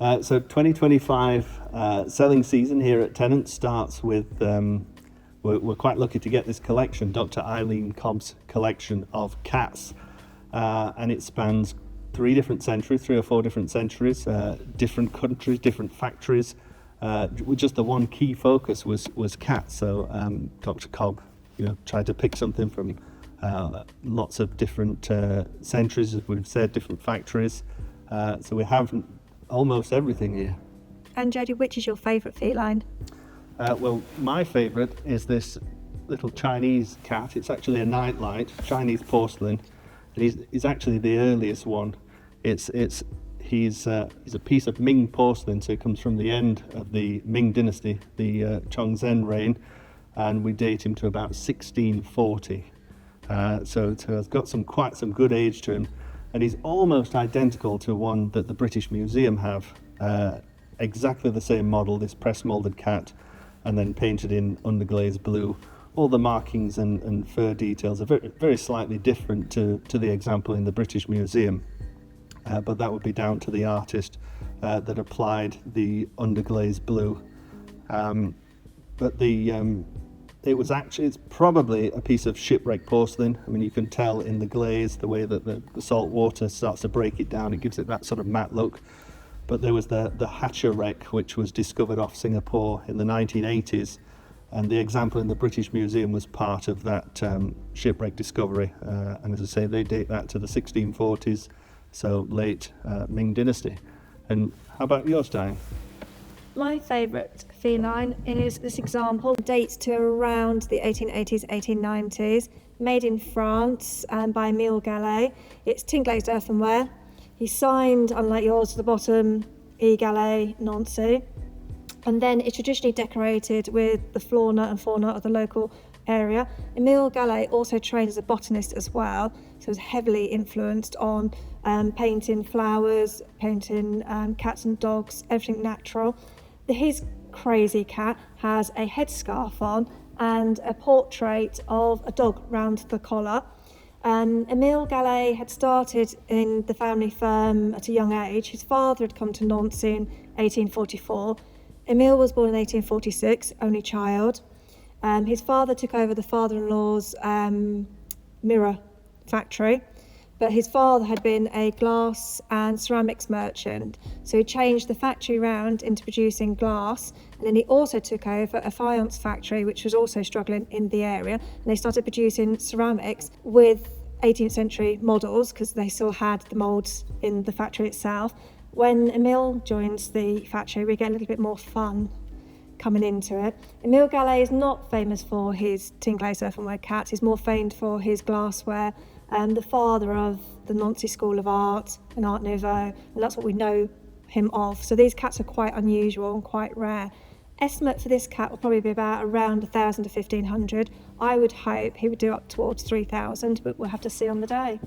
So 2025 selling season here at Tennants starts with, we're quite lucky to get this collection, Dr Eileen Cobb's collection of cats, and it spans three or four different centuries, different countries, different factories. Just the one key focus was cats. So Dr Cobb, tried to pick something from lots of different centuries, as we've said, different factories. So we have almost everything here. And Jody, which is your favourite feline? Well, my favourite is this little Chinese cat. It's actually a nightlight, Chinese porcelain. He's actually the earliest one. He's a piece of Ming porcelain, so it comes from the end of the Ming dynasty, the Chongzhen reign, and we date him to about 1640. So it's got quite some good age to him, and he's almost identical to one that the British Museum have. Exactly the same model, this press moulded cat, and then painted in underglazed blue. All the markings and fur details are very, very slightly different to the example in the British Museum, but that would be down to the artist that applied the underglazed blue. But it's probably a piece of shipwreck porcelain. I mean, you can tell in the glaze, the way that the salt water starts to break it down, it gives it that sort of matte look. But there was the Hatcher wreck, which was discovered off Singapore in the 1980s. And the example in the British Museum was part of that shipwreck discovery. And as I say, they date that to the 1640s, so late Ming dynasty. And how about yours, Diane? My favourite feline is this example. It dates to around the 1880s, 1890s. Made in France by Emile Gallet. It's tin glazed earthenware. He signed, unlike yours, at the bottom, E. Gallet, Nancy. And then it's traditionally decorated with the flora and fauna of the local area. Emile Gallet also trained as a botanist as well, so was heavily influenced on painting flowers, painting cats and dogs, everything natural. His crazy cat has a headscarf on and a portrait of a dog round the collar. Emile Gallet had started in the family firm at a young age. His father had come to Nancy in 1844. Emile was born in 1846, only child. His father took over the father-in-law's mirror factory, but his father had been a glass and ceramics merchant, so he changed the factory round into producing glass, and then he also took over a faience factory, which was also struggling in the area, and they started producing ceramics with 18th century models, because they still had the moulds in the factory itself. When Emile joins the factory, we get a little bit more fun coming into it. Emile Gallet is not famous for his tin glazed earthenware cats, he's more famed for his glassware, the father of the Nancy School of Art and Art Nouveau, and that's what we know him of. So these cats are quite unusual and quite rare. Estimate for this cat will probably be about around 1,000 to 1,500. I would hope he would do up towards 3,000, but we'll have to see on the day.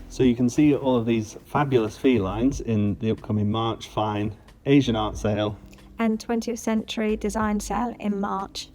So you can see all of these fabulous felines in the upcoming March Fine Asian Art Sale and 20th Century Design Sale in March.